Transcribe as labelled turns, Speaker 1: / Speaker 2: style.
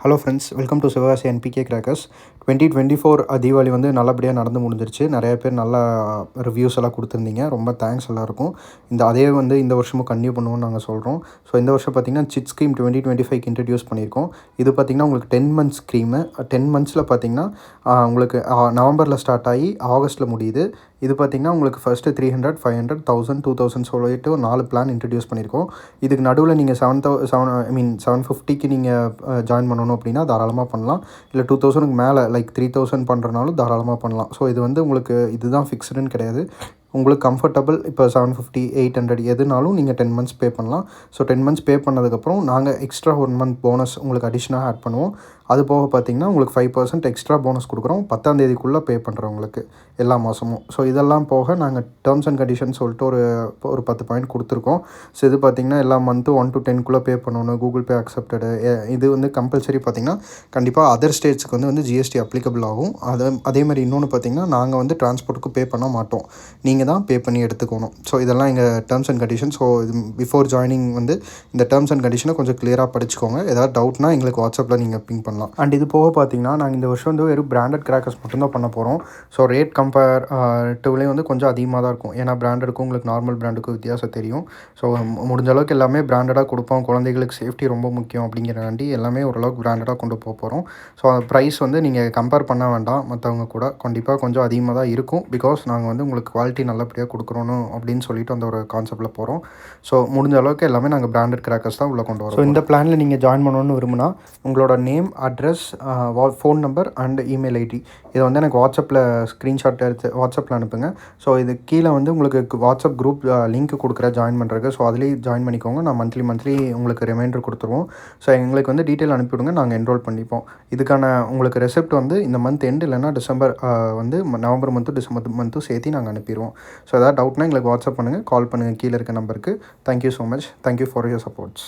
Speaker 1: Hello friends, welcome to Sivakasi NPK crackers. 2024 Deepavali வந்து நல்லபடியாக நடந்து முடிஞ்சிருச்சு. நிறைய பேர் நல்லா ரிவ்யூஸ் எல்லாம் கொடுத்துருந்தீங்க. ரொம்ப தேங்க்ஸ் எல்லாருக்கும். அதே வந்து இந்த வருஷமும் கன்டினியூ பண்ணுவோம்னு நாங்கள் சொல்கிறோம். ஸோ இந்த வருஷம் பார்த்திங்கன்னா சிட் ஸ்கீம் 2025 இன்ட்ரடியூஸ் பண்ணியிருக்கோம். இது பார்த்திங்கன்னா உங்களுக்கு 10 மந்த்ஸ் ஸ்கீமு. 10 மந்த்ஸில் பார்த்திங்கன்னா உங்களுக்கு நவம்பரில் ஸ்டார்ட் ஆகி ஆகஸ்ட்டில் முடியுது. இது பார்த்திங்கன்னா உங்களுக்கு ஃபஸ்ட்டு 300, 500, 1000, 2000 சொல்லிட்டு ஒரு 4 பிளான் இன்ட்ரடியூஸ் பண்ணியிருக்கோம். இதுக்கு நடுவில் நீங்கள் 750க்கு நீங்கள் ஜாயின் பண்ணணும் அப்படின்னா தாராளமாக பண்ணலாம். இல்லை 2000க்கு மேலே லைக் 3000 பண்ணுறனாலும் தாராளமாக பண்ணலாம். ஸோ இது வந்து உங்களுக்கு இதுதான் ஃபிக்ஸ்டுன்னு கிடையாது. உங்களுக்கு கம்ஃபர்டபுள் இப்போ 750, 800 எதுனாலும் நீங்கள் 10 மந்த்ஸ் பே பண்ணலாம். ஸோ 10 மந்த்ஸ் பே பண்ணதுக்கப்புறம் நாங்கள் எக்ஸ்ட்ரா 1 மந்த் போனஸ் உங்களுக்கு அடிஷ்னலாக ஆட் பண்ணுவோம். அது போக பார்த்திங்கன்னா உங்களுக்கு 5% எக்ஸ்ட்ரா போனஸ் கொடுக்குறோம் 10ஆம் தேதிக்குள்ளே பே பண்ணுறவங்களுக்கு எல்லா மாதமும். ஸோ இதெல்லாம் போக நாங்கள் டேர்ம்ஸ் அண்ட் கண்டிஷன்ஸ் சொல்லிட்டு ஒரு 10 பாயிண்ட் கொடுத்துருக்கோம். ஸோ இது பார்த்திங்கன்னா எல்லா மந்த்தும் 1 to 10க்குள்ளே பே பண்ணணும். Google Pay accepted. இது வந்து கம்பல்சரி பார்த்திங்கன்னா கண்டிப்பாக அதர் ஸ்டேட்ஸுக்கு வந்து ஜிஎஸ்டி அப்ளிகபிள் ஆகும். அதேமாதிரி இன்னொன்று பார்த்திங்கன்னா நாங்கள் வந்து டிரான்ஸ்போர்ட்டுக்கு பே பண்ண மாட்டோம். நீங்கள் தான் பே பண்ணி எடுத்துக்கணும். ஸோ இதெல்லாம் எங்கள் டேர்ம்ஸ் அண்ட் கண்டிஷன். ஸோ இது பிஃபோர் ஜாயினிங் வந்து இந்த டேர்ம்ஸ் அண்ட் கண்டிஷனை கொஞ்சம் கிளியராக படிச்சுக்கோங்க. ஏதாவது டவுட்னா எங்களுக்கு வாட்ஸ்அப்பில் நீங்கள் பிங் பண்ணலாம். அண்ட் இது போக பார்த்தீங்கன்னா நாங்கள் இந்த வருஷம் வந்து வெறும் பிராண்டட் கிராக்கர்ஸ் மட்டும்தான் பண்ண போகிறோம். ஸோ ரேட் கம்பேர்ட்டிவ்லேயும் வந்து கொஞ்சம் அதிகமாக தான் இருக்கும். ஏன்னா பிராண்டடுக்கும் உங்களுக்கு நார்மல் பிராண்டுக்கும் வித்தியாசம் தெரியும். ஸோ முடிஞ்ச அளவுக்கு எல்லாமே பிராண்டடாக கொடுப்போம். குழந்தைகளுக்கு சேஃப்டி ரொம்ப முக்கியம் அப்படிங்கிறனாண்டி எல்லாமே ஓரளவுக்கு பிராண்டடாக கொண்டு போகிறோம். ஸோ அந்த ப்ரைஸ் வந்து நீங்கள் கம்பேர் பண்ண வேண்டாம் மற்றவங்க கூட. கண்டிப்பாக கொஞ்சம் அதிகமாக தான் இருக்கும். பிகாஸ் நாங்கள் வந்து உங்களுக்கு குவாலிட்டி நல்லபடியாக கொடுக்குறோன்னு அப்படின்னு சொல்லிட்டு அந்த ஒரு கான்செப்ட்டில் போகிறோம். ஸோ முடிஞ்ச அளவுக்கு எல்லாமே நாங்கள் பிராண்டட் கிராக்கர்ஸ் தான் உள்ளே கொண்டு வரோம். ஸோ இந்த பிளானில் நீங்கள் ஜாயின் பண்ணணும்னு விரும்பினா உங்களோட name, address, phone number and email ID இதை வந்து எனக்கு வாட்ஸ்அப்பில் ஸ்க்ரீன்ஷாட் எடுத்து வாட்ஸ்அப்பில் அனுப்புங்க. ஸோ இது கீழே வந்து உங்களுக்கு வாட்ஸ்அப் குரூப் லிங்க் கொடுக்குற ஜாயின் பண்ணுறதுக்கு. ஸோ அதுலேயே ஜாயின் பண்ணிக்கோங்க. நான் மந்த்லி உங்களுக்கு ரிமைண்டர் கொடுத்துருவோம். ஸோ எங்களுக்கு வந்து டீட்டெயில் அனுப்பிவிடுங்க. நாங்கள் என்ரோல் பண்ணிப்போம். இதுக்கான உங்களுக்கு ரெசிப்ட் வந்து இந்த மந்த் எண்டு இல்லைனா டிசம்பர் வந்து நவம்பர் மந்த்தும் டிசம்பர் மந்த்தும் சேர்த்து நாங்கள் அனுப்பிடுவோம். ஸோ ஏதாவது டவுட்னா எங்களுக்கு வாட்ஸ்அப் பண்ணுங்கள், கால் பண்ணுங்கள் கீழே இருக்க நம்பருக்கு. Thank you so much. Thank you for your supports.